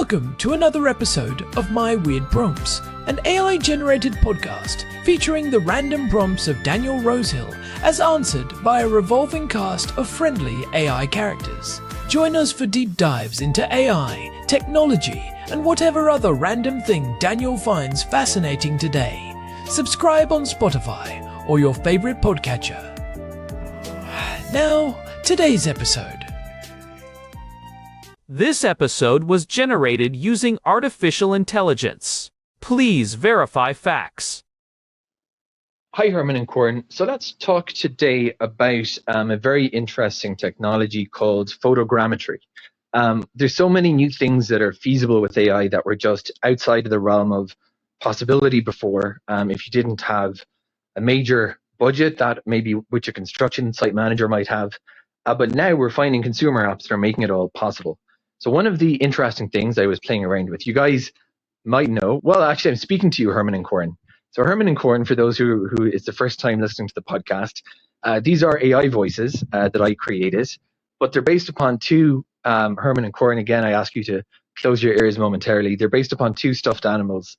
Welcome to another episode of My Weird Prompts, an AI-generated podcast featuring the random prompts of Daniel Rosehill as answered by a revolving cast of friendly AI characters. Join us for deep dives into AI, technology, and whatever other random thing Daniel finds fascinating today. Subscribe on Spotify or your favorite podcatcher. Now, today's episode. This episode was generated using artificial intelligence. Please verify facts. Hi, Herman and Corn. So let's talk today about a very interesting technology called photogrammetry. There's so many new things that are feasible with AI that were just outside of the realm of possibility before. If you didn't have a major budget that maybe which a construction site manager might have. But now we're finding consumer apps that are making it all possible. So one of the interesting things I was playing around with, you guys might know, well, actually, I'm speaking to you, Herman and Corn. So Herman and Corn, for those who is the first time listening to the podcast, these are AI voices that I created, but they're based upon two, Herman and Corn, again, I ask you to close your ears momentarily. They're based upon two stuffed animals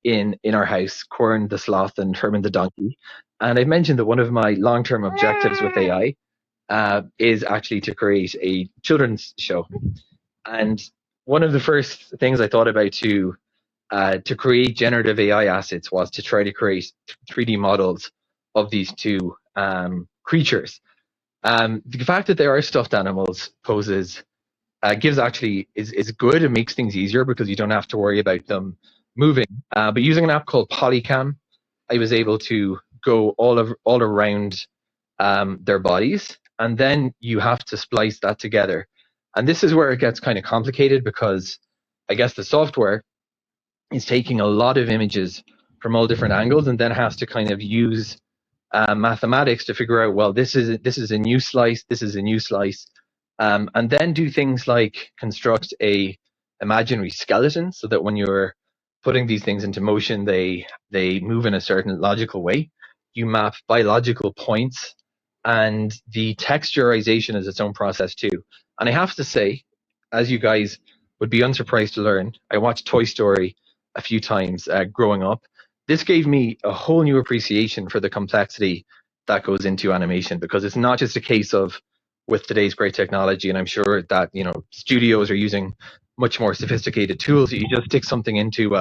in our house, Corn the sloth and Herman the donkey. And I mentioned that one of my long-term objectives with AI is actually to create a children's show. And one of the first things I thought about to create generative AI assets was to try to create 3D models of these two creatures. The fact that they are stuffed animals poses is good. It makes things easier because you don't have to worry about them moving. But using an app called Polycam, I was able to go all around their bodies. And then you have to splice that together. And this is where it gets kind of complicated because I guess the software is taking a lot of images from all different angles and then has to kind of use mathematics to figure out, well, this is a new slice, this is a new slice. And then do things like construct a imaginary skeleton so that when you're putting these things into motion, they move in a certain logical way. You map biological points. And the texturization is its own process too. And I have to say, as you guys would be unsurprised to learn, I watched Toy Story a few times growing up. This gave me a whole new appreciation for the complexity that goes into animation, because it's not just a case of, with today's great technology, and I'm sure that studios are using much more sophisticated tools, you just stick something into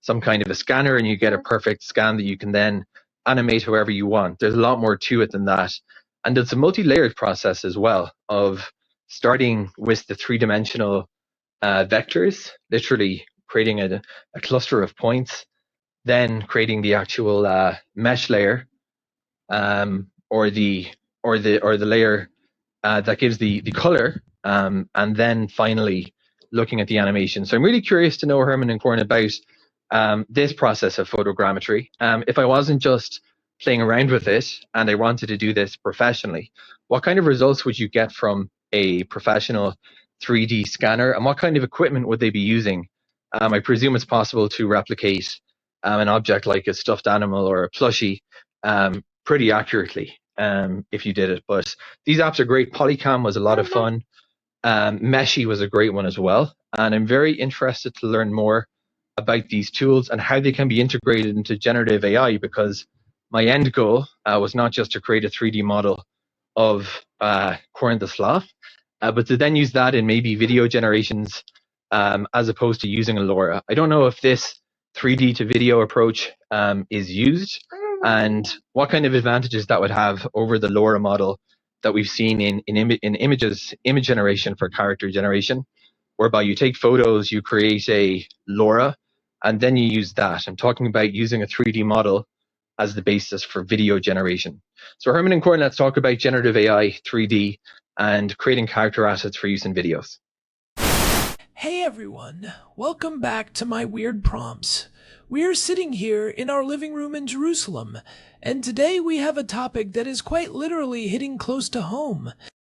some kind of a scanner and you get a perfect scan that you can then animate however you want. There's a lot more to it than that. And it's a multi-layered process as well of starting with the three-dimensional vectors, literally creating a cluster of points, then creating the actual mesh layer or the layer that gives the color, and then finally looking at the animation. So I'm really curious to know, Herman and Corn, about this process of photogrammetry. If I wasn't just playing around with it and I wanted to do this professionally, what kind of results would you get from a professional 3D scanner, and what kind of equipment would they be using? I presume it's possible to replicate an object like a stuffed animal or a plushie pretty accurately if you did it. But these apps are great. Polycam was a lot of fun. Meshy was a great one as well. And I'm very interested to learn more about these tools and how they can be integrated into generative AI, because my end goal was not just to create a 3D model of Corn the sloth, but to then use that in maybe video generations as opposed to using a LoRA. I don't know if this 3D to video approach is used and what kind of advantages that would have over the LoRA model that we've seen in image generation for character generation, whereby you take photos, you create a LoRA, and then you use that. I'm talking about using a 3D model as the basis for video generation. So Herman and Corn, let's talk about generative AI, 3D, and creating character assets for use in videos. Hey everyone, welcome back to My Weird Prompts. We're sitting here in our living room in Jerusalem, and today we have a topic that is quite literally hitting close to home.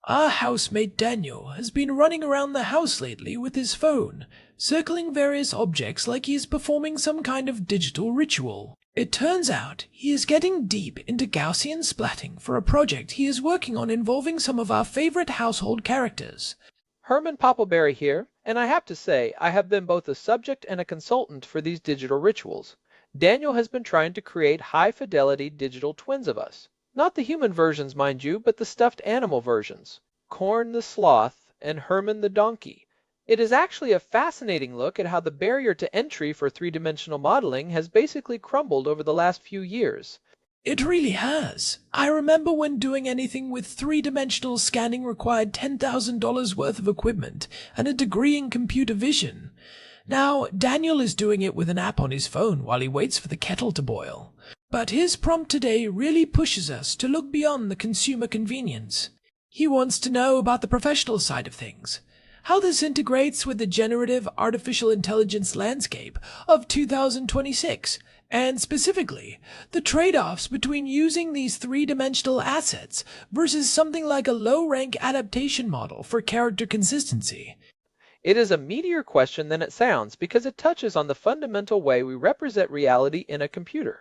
Our housemate Daniel has been running around the house lately with his phone, circling various objects like he is performing some kind of digital ritual. It turns out he is getting deep into Gaussian Splatting for a project he is working on involving some of our favorite household characters. Herman Poppleberry here, And I have to say, I have been both a subject and a consultant for these digital rituals. Daniel has been trying to create high-fidelity digital twins of us. Not the human versions, mind you, but the stuffed animal versions. Corn the sloth and Herman the donkey. It is actually a fascinating look at how the barrier to entry for three-dimensional modeling has basically crumbled over the last few years. It really has. I remember when doing anything with three-dimensional scanning required $10,000 worth of equipment and a degree in computer vision. Now, Daniel is doing it with an app on his phone while he waits for the kettle to boil. But his prompt today really pushes us to look beyond the consumer convenience. He wants to know about the professional side of things, how this integrates with the generative artificial intelligence landscape of 2026, and specifically, the trade-offs between using these three-dimensional assets versus something like a low-rank adaptation model for character consistency. It is a meatier question than it sounds because it touches on the fundamental way we represent reality in a computer.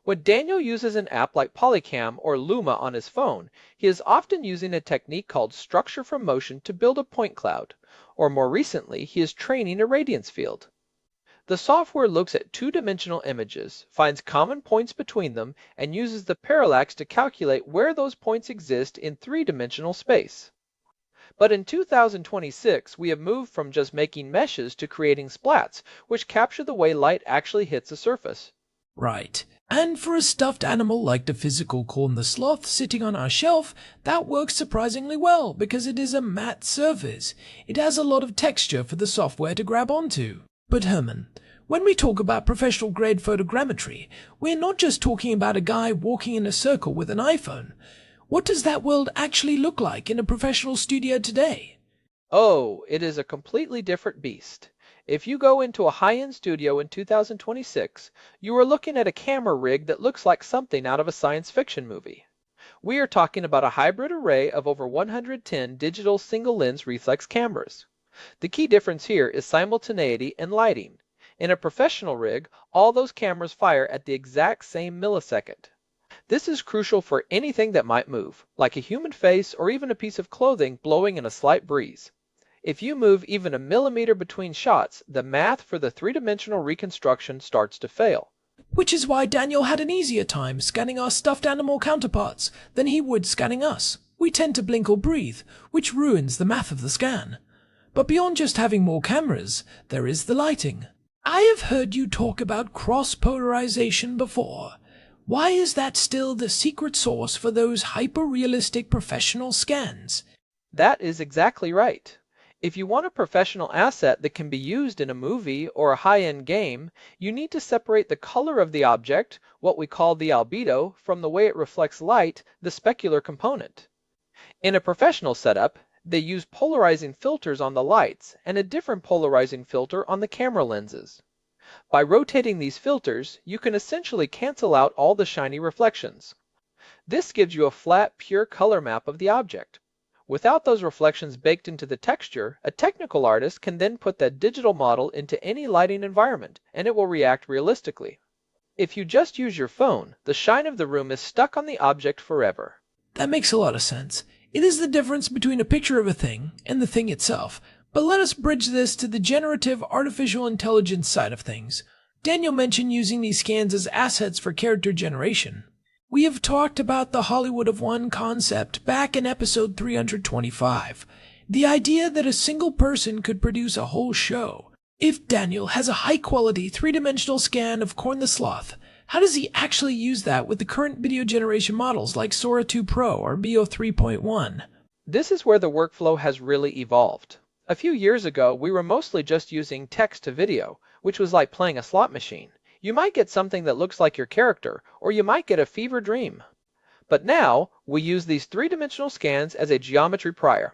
When Daniel uses an app like Polycam or Luma on his phone, he is often using a technique called structure from motion to build a point cloud, or more recently, he is training a radiance field. The software looks at two-dimensional images, finds common points between them, and uses the parallax to calculate where those points exist in three-dimensional space. But in 2026, we have moved from just making meshes to creating splats, which capture the way light actually hits a surface. Right. And for a stuffed animal like the physical Corn the Sloth sitting on our shelf, that works surprisingly well because it is a matte surface. It has a lot of texture for the software to grab onto. But Herman, when we talk about professional-grade photogrammetry, we're not just talking about a guy walking in a circle with an iPhone. What does that world actually look like in a professional studio today? Oh, it is a completely different beast. If you go into a high-end studio in 2026, you are looking at a camera rig that looks like something out of a science fiction movie. We are talking about a hybrid array of over 110 digital single-lens reflex cameras. The key difference here is simultaneity and lighting. In a professional rig, all those cameras fire at the exact same millisecond. This is crucial for anything that might move, like a human face or even a piece of clothing blowing in a slight breeze. If you move even a millimeter between shots, the math for the three-dimensional reconstruction starts to fail. Which is why Daniel had an easier time scanning our stuffed animal counterparts than he would scanning us. We tend to blink or breathe, which ruins the math of the scan. But beyond just having more cameras, there is the lighting. I have heard you talk about cross-polarization before. Why is that still the secret sauce for those hyper-realistic professional scans? That is exactly right. If you want a professional asset that can be used in a movie or a high-end game, you need to separate the color of the object, what we call the albedo, from the way it reflects light, the specular component. In a professional setup, they use polarizing filters on the lights and a different polarizing filter on the camera lenses. By rotating these filters, you can essentially cancel out all the shiny reflections. This gives you a flat, pure color map of the object. Without those reflections baked into the texture, a technical artist can then put that digital model into any lighting environment, and it will react realistically. If you just use your phone, the shine of the room is stuck on the object forever. That makes a lot of sense. It is the difference between a picture of a thing and the thing itself. But let us bridge this to the generative artificial intelligence side of things. Daniel mentioned using these scans as assets for character generation. We have talked about the Hollywood of One concept back in episode 325. The idea that a single person could produce a whole show. If Daniel has a high-quality three-dimensional scan of Corn the Sloth, how does he actually use that with the current video generation models like Sora 2 Pro or Veo 3.1? This is where the workflow has really evolved. A few years ago, we were mostly just using text to video, which was like playing a slot machine. You might get something that looks like your character, or you might get a fever dream. But now, we use these three-dimensional scans as a geometry prior.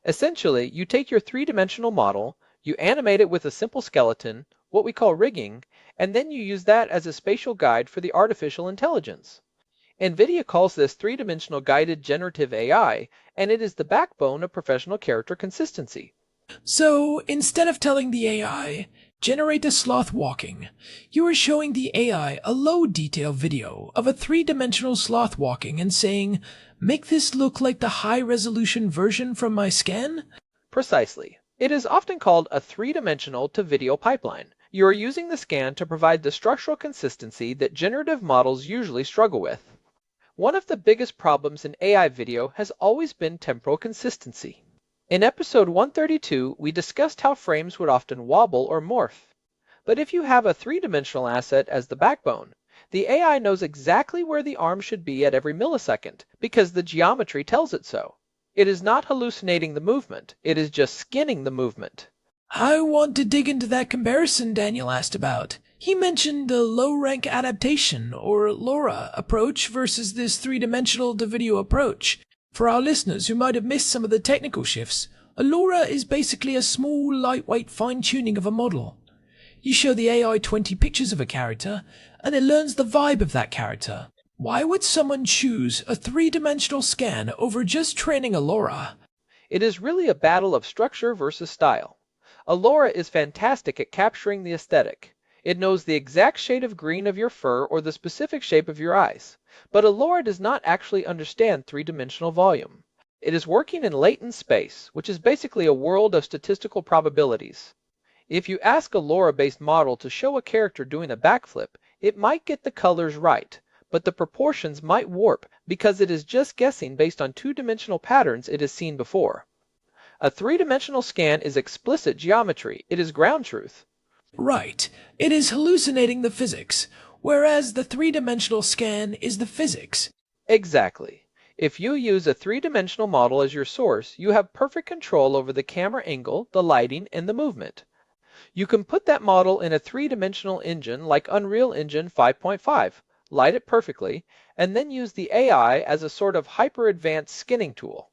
Essentially, you take your three-dimensional model, you animate it with a simple skeleton, what we call rigging, and then you use that as a spatial guide for the artificial intelligence. NVIDIA calls this three-dimensional guided generative AI, and it is the backbone of professional character consistency. So, instead of telling the AI, generate a sloth walking, you are showing the AI a low-detail video of a three-dimensional sloth walking and saying, make this look like the high-resolution version from my scan? Precisely. It is often called a three-dimensional to video pipeline. You are using the scan to provide the structural consistency that generative models usually struggle with. One of the biggest problems in AI video has always been temporal consistency. In episode 132, we discussed how frames would often wobble or morph. But if you have a three-dimensional asset as the backbone, the AI knows exactly where the arm should be at every millisecond because the geometry tells it so. It is not hallucinating the movement, it is just skinning the movement. I want to dig into that comparison Daniel asked about. He mentioned the low-rank adaptation, or LoRA, approach versus this three-dimensional to video approach. For our listeners who might have missed some of the technical shifts, a LoRA is basically a small, lightweight fine-tuning of a model. You show the AI 20 pictures of a character, and it learns the vibe of that character. Why would someone choose a three-dimensional scan over just training a LoRA? It is really a battle of structure versus style. A LoRA is fantastic at capturing the aesthetic. It knows the exact shade of green of your fur or the specific shape of your eyes. But a LoRA does not actually understand three-dimensional volume. It is working in latent space, which is basically a world of statistical probabilities. If you ask a LoRA-based model to show a character doing a backflip, it might get the colors right, but the proportions might warp because it is just guessing based on two-dimensional patterns it has seen before. A three-dimensional scan is explicit geometry. It is ground truth. Right. It is hallucinating the physics, whereas the three-dimensional scan is the physics. Exactly. If you use a three-dimensional model as your source, you have perfect control over the camera angle, the lighting, and the movement. You can put that model in a three-dimensional engine like Unreal Engine 5.5, light it perfectly, and then use the AI as a sort of hyper-advanced skinning tool.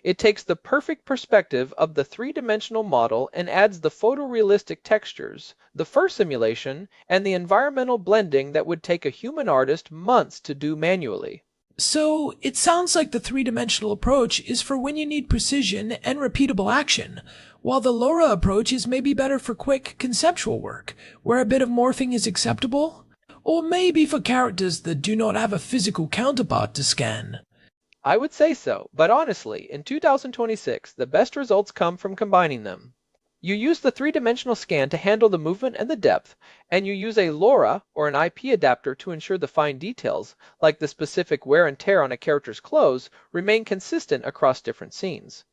It takes the perfect perspective of the three-dimensional model and adds the photorealistic textures, the fur simulation, and the environmental blending that would take a human artist months to do manually. So, it sounds like the three-dimensional approach is for when you need precision and repeatable action, while the LoRA approach is maybe better for quick, conceptual work, where a bit of morphing is acceptable? Or maybe for characters that do not have a physical counterpart to scan. I would say so, but honestly, in 2026, the best results come from combining them. You use the three-dimensional scan to handle the movement and the depth, and you use a LoRA or an IP adapter to ensure the fine details, like the specific wear and tear on a character's clothes, remain consistent across different scenes.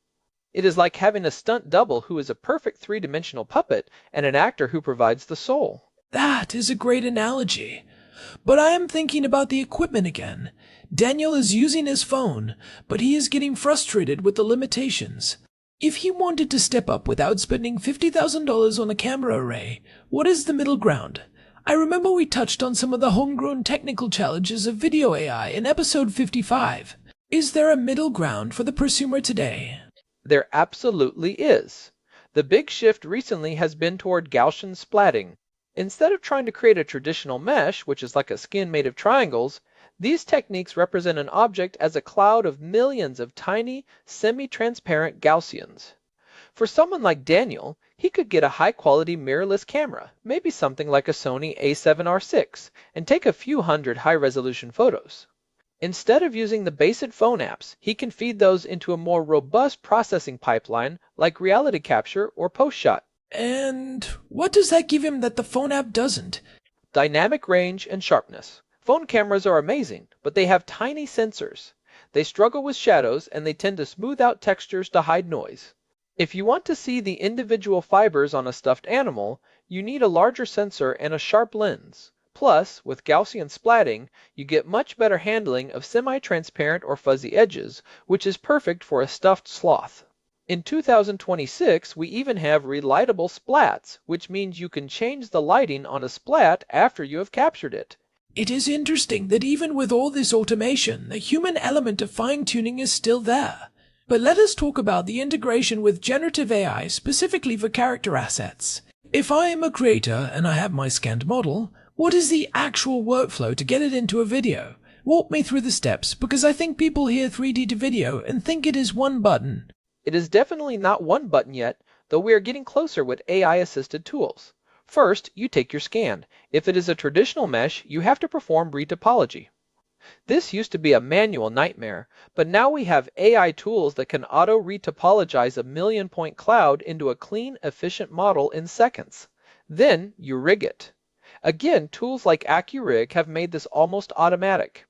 It is like having a stunt double who is a perfect three-dimensional puppet and an actor who provides the soul. That is a great analogy. But I am thinking about the equipment again. Daniel is using his phone, but he is getting frustrated with the limitations. If he wanted to step up without spending $50,000 on a camera array, what is the middle ground? I remember we touched on some of the homegrown technical challenges of video AI in episode 55. Is there a middle ground for the prosumer today? There absolutely is. The big shift recently has been toward Gaussian splatting. Instead of trying to create a traditional mesh, which is like a skin made of triangles, these techniques represent an object as a cloud of millions of tiny, semi-transparent Gaussians. For someone like Daniel, he could get a high-quality mirrorless camera, maybe something like a Sony a7R6, and take a few hundred high-resolution photos. Instead of using the basic phone apps, he can feed those into a more robust processing pipeline like reality capture or post-shot. And what does that give him that the phone app doesn't? Dynamic range and sharpness. Phone cameras are amazing, but they have tiny sensors. They struggle with shadows and they tend to smooth out textures to hide noise. If you want to see the individual fibers on a stuffed animal, you need a larger sensor and a sharp lens. Plus, with Gaussian splatting, you get much better handling of semi-transparent or fuzzy edges, which is perfect for a stuffed sloth. In 2026, we even have relightable splats, which means you can change the lighting on a splat after you have captured it. It is interesting that even with all this automation, the human element of fine-tuning is still there. But let us talk about the integration with generative AI specifically for character assets. If I am a creator and I have my scanned model, what is the actual workflow to get it into a video? Walk me through the steps, because I think people hear 3D to video and think it is one button. It is definitely not one button yet, though we are getting closer with AI-assisted tools. First, you take your scan. If it is a traditional mesh, you have to perform retopology. This used to be a manual nightmare, but now we have AI tools that can auto-retopologize a million-point cloud into a clean, efficient model in seconds. Then you rig it. Again, tools like AccuRig have made this almost automatic.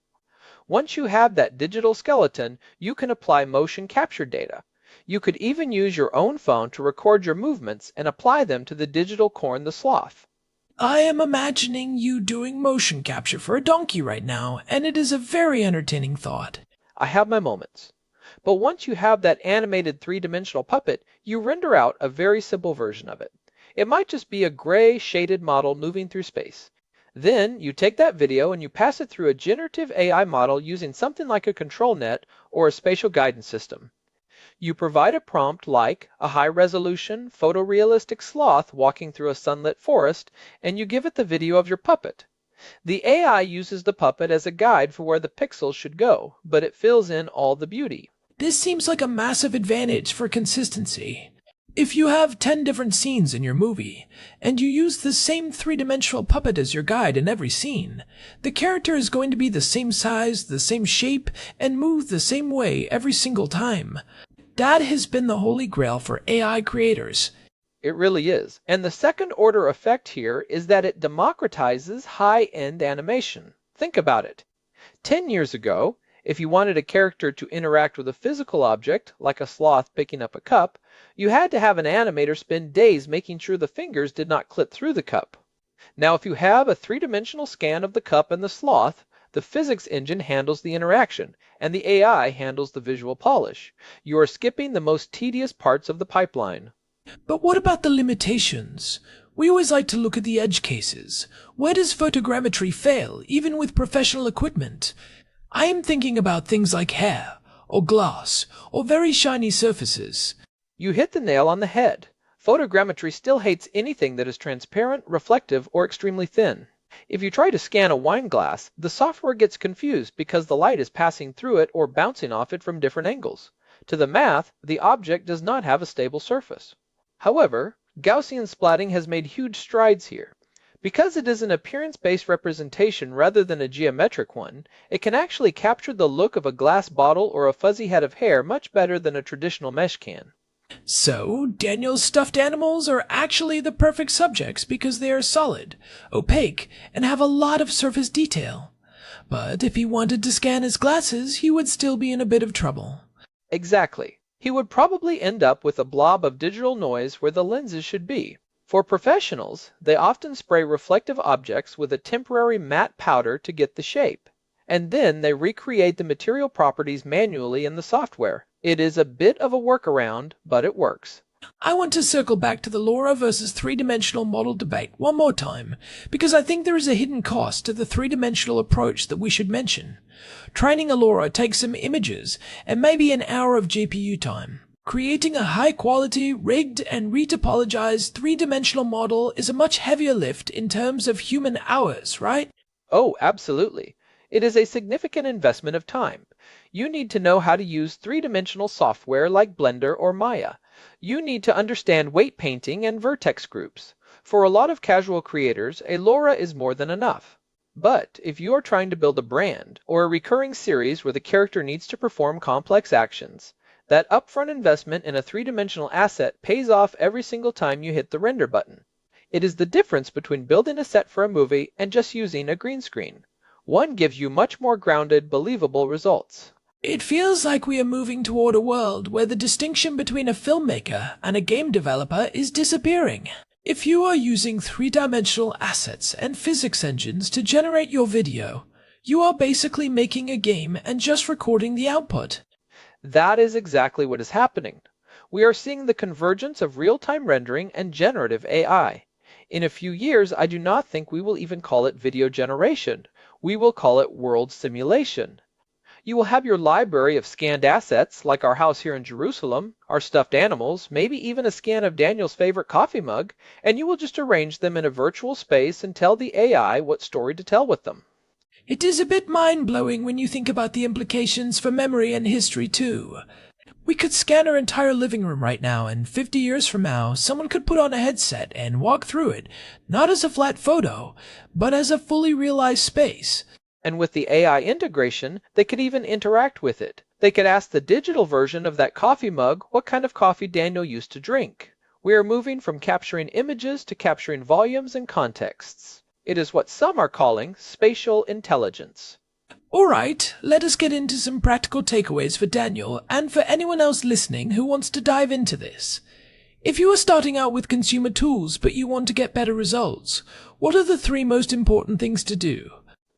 Once you have that digital skeleton, you can apply motion capture data. You could even use your own phone to record your movements and apply them to the digital corn the sloth. I am imagining you doing motion capture for a donkey right now, and it is a very entertaining thought. I have my moments. But once you have that animated three-dimensional puppet, you render out a very simple version of it. It might just be a gray shaded model moving through space. Then you take that video and you pass it through a generative AI model using something like a control net or a spatial guidance system. You provide a prompt like a high-resolution, photorealistic sloth walking through a sunlit forest, and you give it the video of your puppet. The AI uses the puppet as a guide for where the pixels should go, but it fills in all the beauty. This seems like a massive advantage for consistency. If you have 10 different scenes in your movie, and you use the same three-dimensional puppet as your guide in every scene, the character is going to be the same size, the same shape, and move the same way every single time. That has been the holy grail for AI creators. It really is. And the second order effect here is that it democratizes high-end animation. Think about it. 10 years ago, if you wanted a character to interact with a physical object, like a sloth picking up a cup, you had to have an animator spend days making sure the fingers did not clip through the cup. Now, if you have a three-dimensional scan of the cup and the sloth, the physics engine handles the interaction, and the AI handles the visual polish. You are skipping the most tedious parts of the pipeline. But what about the limitations? We always like to look at the edge cases. Where does photogrammetry fail, even with professional equipment? I am thinking about things like hair, or glass, or very shiny surfaces. You hit the nail on the head. Photogrammetry still hates anything that is transparent, reflective, or extremely thin. If you try to scan a wine glass, the software gets confused because the light is passing through it or bouncing off it from different angles. To the math, the object does not have a stable surface. However, Gaussian splatting has made huge strides here. Because it is an appearance-based representation rather than a geometric one, it can actually capture the look of a glass bottle or a fuzzy head of hair much better than a traditional mesh can. So, Daniel's stuffed animals are actually the perfect subjects because they are solid, opaque, and have a lot of surface detail. But if he wanted to scan his glasses, he would still be in a bit of trouble. Exactly. He would probably end up with a blob of digital noise where the lenses should be. For professionals, they often spray reflective objects with a temporary matte powder to get the shape, and then they recreate the material properties manually in the software. It is a bit of a workaround, but it works. I want to circle back to the LoRA versus three-dimensional model debate one more time, because I think there is a hidden cost to the three-dimensional approach that we should mention. Training a LoRA takes some images and maybe an hour of GPU time. Creating a high-quality, rigged, and retopologized three-dimensional model is a much heavier lift in terms of human hours, right? Oh, absolutely. It is a significant investment of time. You need to know how to use three-dimensional software like Blender or Maya. You need to understand weight painting and vertex groups. For a lot of casual creators, a LoRA is more than enough. But if you are trying to build a brand or a recurring series where the character needs to perform complex actions, that upfront investment in a three-dimensional asset pays off every single time you hit the render button. It is the difference between building a set for a movie and just using a green screen. One gives you much more grounded, believable results. It feels like we are moving toward a world where the distinction between a filmmaker and a game developer is disappearing. If you are using three-dimensional assets and physics engines to generate your video, you are basically making a game and just recording the output. That is exactly what is happening. We are seeing the convergence of real-time rendering and generative AI. In a few years, I do not think we will even call it video generation. We will call it world simulation. You will have your library of scanned assets, like our house here in Jerusalem, our stuffed animals, maybe even a scan of Daniel's favorite coffee mug, and you will just arrange them in a virtual space and tell the AI what story to tell with them. It is a bit mind-blowing when you think about the implications for memory and history, too. We could scan our entire living room right now, and 50 years from now, someone could put on a headset and walk through it, not as a flat photo, but as a fully realized space. And with the AI integration, they could even interact with it. They could ask the digital version of that coffee mug what kind of coffee Daniel used to drink. We are moving from capturing images to capturing volumes and contexts. It is what some are calling spatial intelligence. Alright, let us get into some practical takeaways for Daniel and for anyone else listening who wants to dive into this. If you are starting out with consumer tools but you want to get better results, what are the 3 most important things to do?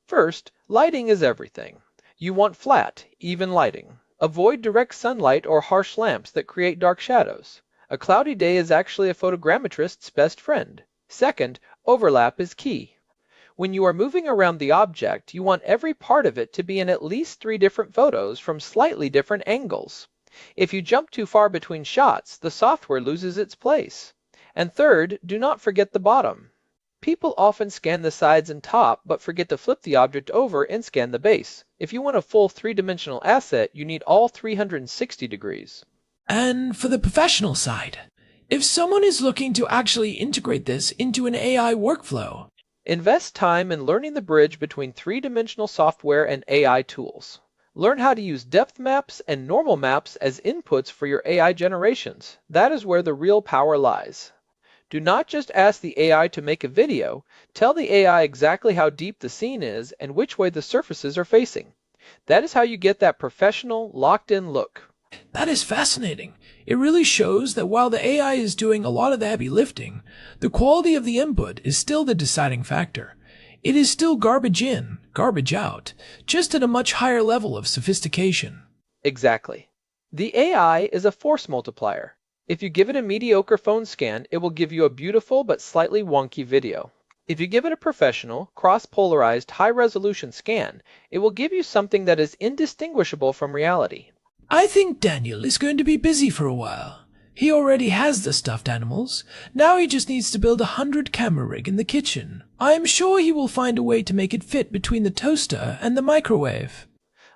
First, lighting is everything. You want flat, even lighting. Avoid direct sunlight or harsh lamps that create dark shadows. A cloudy day is actually a photogrammetrist's best friend. Second, overlap is key. When you are moving around the object, you want every part of it to be in at least 3 different photos from slightly different angles. If you jump too far between shots, the software loses its place. And third, do not forget the bottom. People often scan the sides and top, but forget to flip the object over and scan the base. If you want a full 3-dimensional asset, you need all 360 degrees. And for the professional side, if someone is looking to actually integrate this into an AI workflow, invest time in learning the bridge between 3-dimensional software and AI tools. Learn how to use depth maps and normal maps as inputs for your AI generations. That is where the real power lies. Do not just ask the AI to make a video, tell the AI exactly how deep the scene is and which way the surfaces are facing. That is how you get that professional, locked-in look. That is fascinating. It really shows that while the AI is doing a lot of the heavy lifting, the quality of the input is still the deciding factor. It is still garbage in, garbage out, just at a much higher level of sophistication. Exactly. The AI is a force multiplier. If you give it a mediocre phone scan, it will give you a beautiful but slightly wonky video. If you give it a professional, cross-polarized, high-resolution scan, it will give you something that is indistinguishable from reality. I think Daniel is going to be busy for a while. He already has the stuffed animals. Now he just needs to build a 100-camera rig in the kitchen. I am sure he will find a way to make it fit between the toaster and the microwave.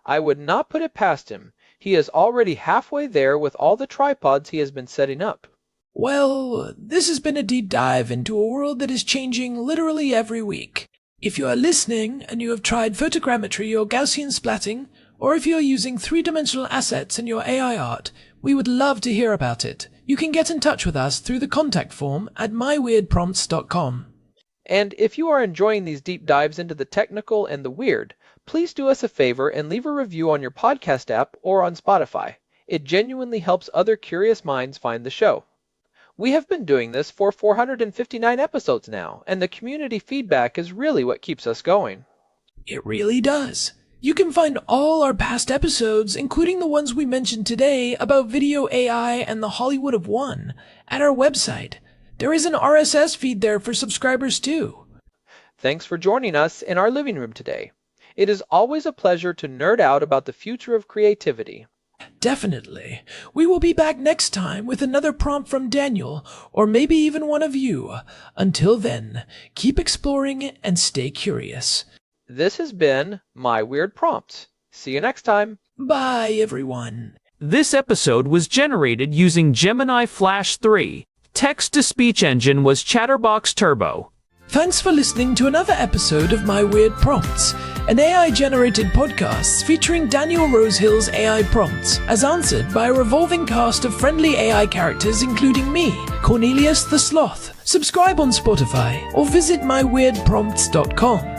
I would not put it past him. He is already halfway there with all the tripods he has been setting up. Well, this has been a deep dive into a world that is changing literally every week. If you are listening and you have tried photogrammetry or Gaussian splatting, or if you are using 3-dimensional assets in your AI art, we would love to hear about it. You can get in touch with us through the contact form at myweirdprompts.com. And if you are enjoying these deep dives into the technical and the weird, please do us a favor and leave a review on your podcast app or on Spotify. It genuinely helps other curious minds find the show. We have been doing this for 459 episodes now, and the community feedback is really what keeps us going. It really does. You can find all our past episodes, including the ones we mentioned today about video AI and the Hollywood of One, at our website. There is an RSS feed there for subscribers too. Thanks for joining us in our living room today. It is always a pleasure to nerd out about the future of creativity. Definitely. We will be back next time with another prompt from Daniel, or maybe even one of you. Until then, keep exploring and stay curious. This has been My Weird Prompts. See you next time. Bye, everyone. This episode was generated using Gemini Flash 3. Text-to-speech engine was Chatterbox Turbo. Thanks for listening to another episode of My Weird Prompts, an AI-generated podcast featuring Daniel Rosehill's AI prompts, as answered by a revolving cast of friendly AI characters including me, Cornelius the Sloth. Subscribe on Spotify or visit myweirdprompts.com.